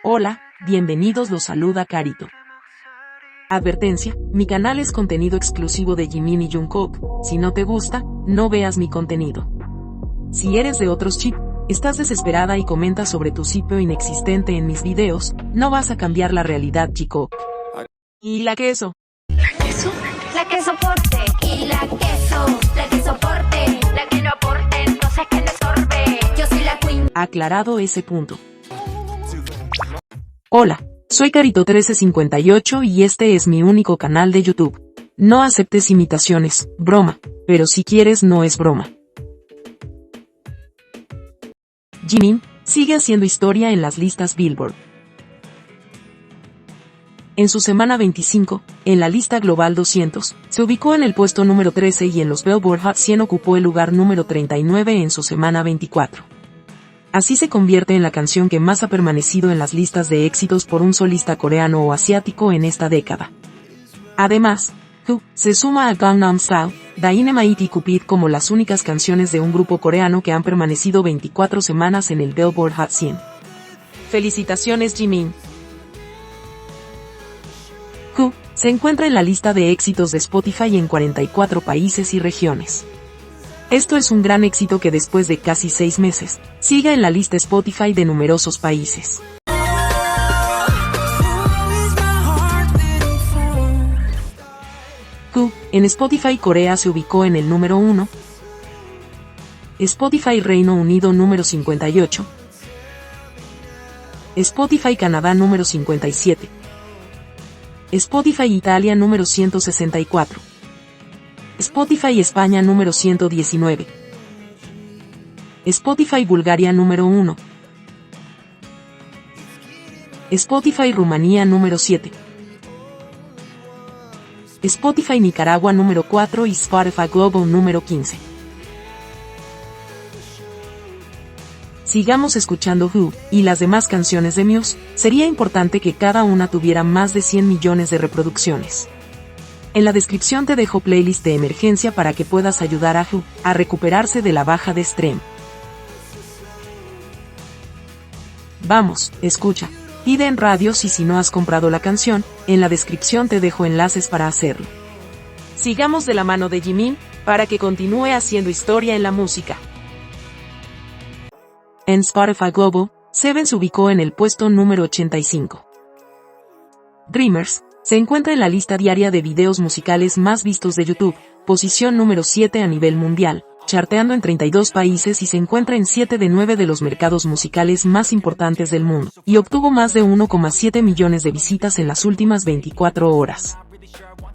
Hola, bienvenidos, los saluda Carito. Advertencia, mi canal es contenido exclusivo de Jimin y Jungkook, si no te gusta, no veas mi contenido. Si eres de otros chip, estás desesperada y comentas sobre tu sitio inexistente en mis videos, no vas a cambiar la realidad, chico. ¿Y la queso? ¿La queso? La que soporte. Y la que soporte. La que no aporte, entonces que le sorbe. Yo soy la queen. Aclarado ese punto. Hola, soy Carito1358 y este es mi único canal de YouTube. No aceptes imitaciones, broma, pero si quieres no es broma. Jimin sigue haciendo historia en las listas Billboard. En su semana 25, en la lista Global 200, se ubicó en el puesto número 13 y en los Billboard Hot 100 ocupó el lugar número 39 en su semana 24. Así se convierte en la canción que más ha permanecido en las listas de éxitos por un solista coreano o asiático en esta década. Además, Who se suma a Gangnam Style, Dynamite y Cupid como las únicas canciones de un grupo coreano que han permanecido 24 semanas en el Billboard Hot 100. ¡Felicitaciones, Jimin! Who se encuentra en la lista de éxitos de Spotify en 44 países y regiones. Esto es un gran éxito que después de casi 6 meses, siga en la lista Spotify de numerosos países. Who en Spotify Corea se ubicó en el número 1, Spotify Reino Unido número 58, Spotify Canadá número 57, Spotify Italia número 164, Spotify España número 119, Spotify Bulgaria número 1, Spotify Rumanía número 7, Spotify Nicaragua número 4 y Spotify Global número 15. Sigamos escuchando Who y las demás canciones de Muse. Sería importante que cada una tuviera más de 100 millones de reproducciones. En la descripción te dejo playlist de emergencia para que puedas ayudar a Who a recuperarse de la baja de stream. Vamos, escucha. Pide en radios y si no has comprado la canción, en la descripción te dejo enlaces para hacerlo. Sigamos de la mano de Jimin, para que continúe haciendo historia en la música. En Spotify Global, Seven se ubicó en el puesto número 85. Dreamers se encuentra en la lista diaria de videos musicales más vistos de YouTube, posición número 7 a nivel mundial, charteando en 32 países y se encuentra en 7 de 9 de los mercados musicales más importantes del mundo, y obtuvo más de 1,7 millones de visitas en las últimas 24 horas.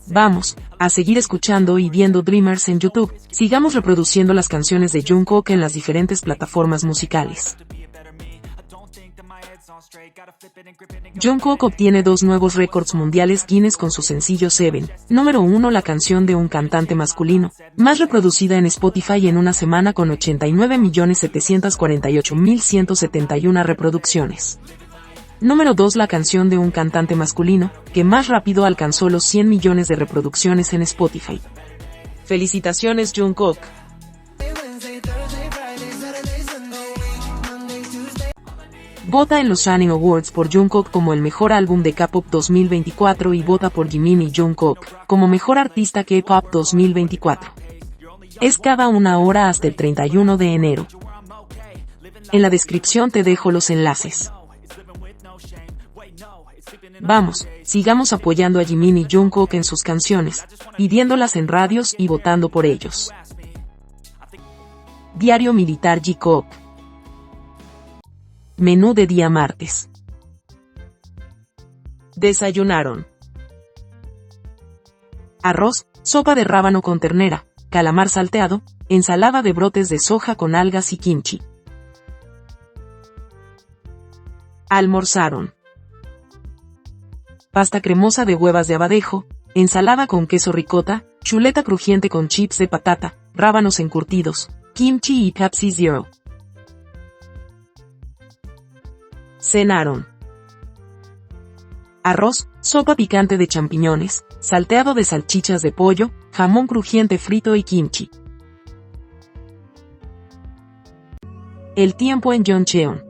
Vamos a seguir escuchando y viendo Dreamers en YouTube. Sigamos reproduciendo las canciones de Jungkook en las diferentes plataformas musicales. Jungkook obtiene 2 nuevos récords mundiales Guinness con su sencillo Seven. Número 1, la canción de un cantante masculino, más reproducida en Spotify en una semana con 89.748.171 reproducciones. Número 2, la canción de un cantante masculino, que más rápido alcanzó los 100 millones de reproducciones en Spotify. ¡Felicitaciones, Jungkook! Vota en los Shining Awards por Jungkook como el mejor álbum de K-pop 2024 y vota por Jimin y Jungkook como mejor artista K-pop 2024. Es cada una hora hasta el 31 de enero. En la descripción te dejo los enlaces. Vamos, sigamos apoyando a Jimin y Jungkook en sus canciones, pidiéndolas en radios y votando por ellos. Diario Militar J-Coop. Menú de día martes. Desayunaron arroz, sopa de rábano con ternera, calamar salteado, ensalada de brotes de soja con algas y kimchi. Almorzaron pasta cremosa de huevas de abadejo, ensalada con queso ricota, chuleta crujiente con chips de patata, rábanos encurtidos, kimchi y Pepsi Zero. Cenaron arroz, sopa picante de champiñones, salteado de salchichas de pollo, jamón crujiente frito y kimchi. El tiempo en Yeoncheon.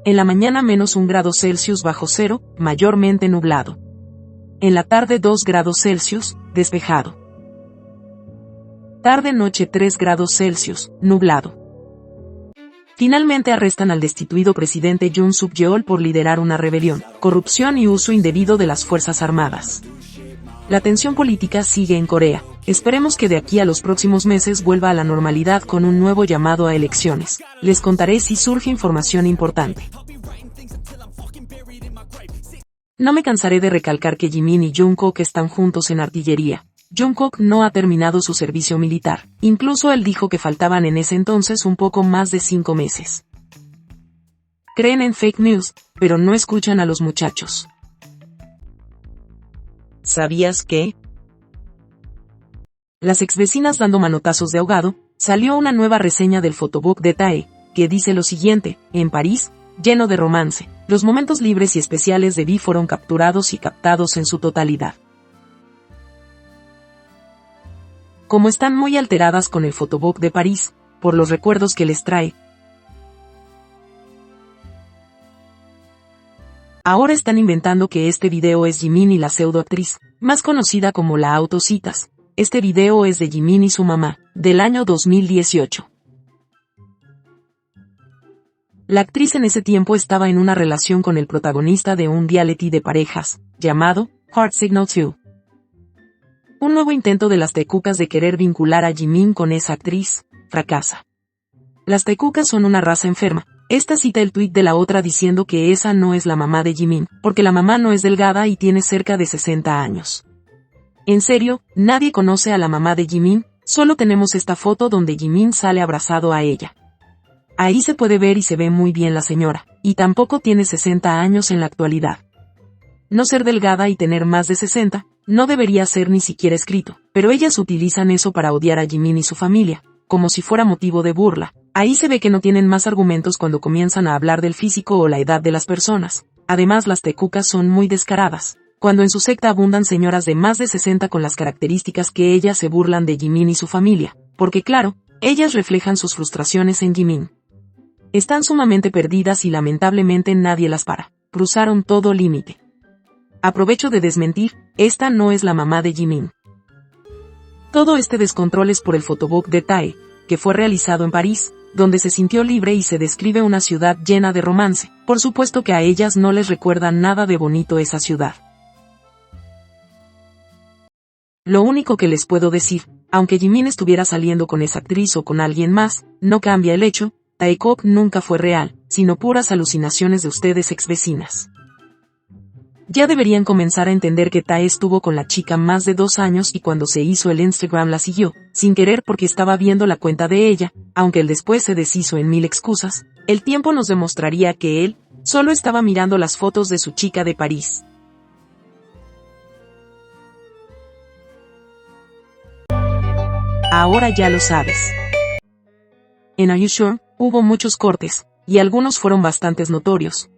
En la mañana -1 °C bajo cero, mayormente nublado. En la tarde 2 °C, despejado. Tarde-noche 3 °C, nublado. Finalmente arrestan al destituido presidente Yoon Suk-yeol por liderar una rebelión, corrupción y uso indebido de las Fuerzas Armadas. La tensión política sigue en Corea. Esperemos que de aquí a los próximos meses vuelva a la normalidad con un nuevo llamado a elecciones. Les contaré si surge información importante. No me cansaré de recalcar que Jimin y Jungkook están juntos en artillería. Jungkook no ha terminado su servicio militar. Incluso él dijo que faltaban en ese entonces un poco más de 5 meses. Creen en fake news, pero no escuchan a los muchachos. ¿Sabías que? Las exvecinas dando manotazos de ahogado, salió una nueva reseña del photobook de Tae, que dice lo siguiente: en París, lleno de romance, los momentos libres y especiales de Vi fueron capturados y captados en su totalidad. Como están muy alteradas con el photobook de París, por los recuerdos que les trae, ahora están inventando que este video es Jimin y la pseudoactriz, más conocida como la Autocitas. Este video es de Jimin y su mamá, del año 2018. La actriz en ese tiempo estaba en una relación con el protagonista de un reality de parejas, llamado Heart Signal 2. Un nuevo intento de las tecucas de querer vincular a Jimin con esa actriz, fracasa. Las tecucas son una raza enferma. Esta cita el tuit de la otra diciendo que esa no es la mamá de Jimin, porque la mamá no es delgada y tiene cerca de 60 años. En serio, nadie conoce a la mamá de Jimin, solo tenemos esta foto donde Jimin sale abrazado a ella. Ahí se puede ver y se ve muy bien la señora, y tampoco tiene 60 años en la actualidad. No ser delgada y tener más de 60, no debería ser ni siquiera escrito, pero ellas utilizan eso para odiar a Jimin y su familia, como si fuera motivo de burla. Ahí se ve que no tienen más argumentos cuando comienzan a hablar del físico o la edad de las personas. Además, las tecucas son muy descaradas. Cuando en su secta abundan señoras de más de 60 con las características que ellas se burlan de Jimin y su familia, porque claro, ellas reflejan sus frustraciones en Jimin. Están sumamente perdidas y lamentablemente nadie las para. Cruzaron todo límite. Aprovecho de desmentir, esta no es la mamá de Jimin. Todo este descontrol es por el photobook de Tae, que fue realizado en París, donde se sintió libre y se describe una ciudad llena de romance. Por supuesto que a ellas no les recuerda nada de bonito esa ciudad. Lo único que les puedo decir, aunque Jimin estuviera saliendo con esa actriz o con alguien más, no cambia el hecho, Taekook nunca fue real, sino puras alucinaciones de ustedes exvecinas. Ya deberían comenzar a entender que Tae estuvo con la chica más de 2 años y cuando se hizo el Instagram la siguió, sin querer porque estaba viendo la cuenta de ella, aunque él después se deshizo en 1000 excusas. El tiempo nos demostraría que él solo estaba mirando las fotos de su chica de París. Ahora ya lo sabes. En Are You Sure? Hubo muchos cortes, y algunos fueron bastantes notorios.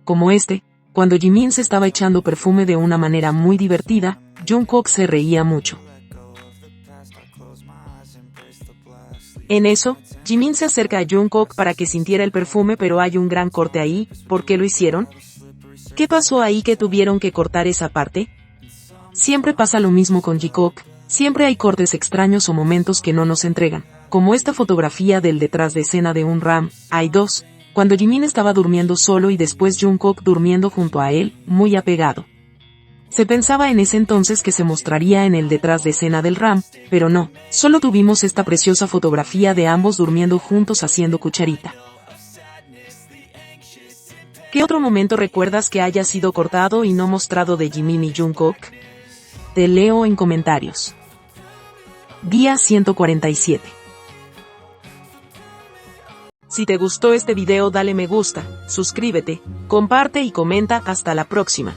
Como este, cuando Jimin se estaba echando perfume de una manera muy divertida, Jungkook se reía mucho. En eso, Jimin se acerca a Jungkook para que sintiera el perfume, pero hay un gran corte ahí. ¿Por qué lo hicieron? ¿Qué pasó ahí que tuvieron que cortar esa parte? Siempre pasa lo mismo con Jikook, siempre hay cortes extraños o momentos que no nos entregan, como esta fotografía del detrás de escena de un Ram, hay 2, cuando Jimin estaba durmiendo solo y después Jungkook durmiendo junto a él, muy apegado. Se pensaba en ese entonces que se mostraría en el detrás de escena del Ram, pero no, solo tuvimos esta preciosa fotografía de ambos durmiendo juntos haciendo cucharita. ¿Qué otro momento recuerdas que haya sido cortado y no mostrado de Jimin y Jungkook? Te leo en comentarios. Día 147. Si te gustó este video dale me gusta, suscríbete, comparte y comenta. Hasta la próxima.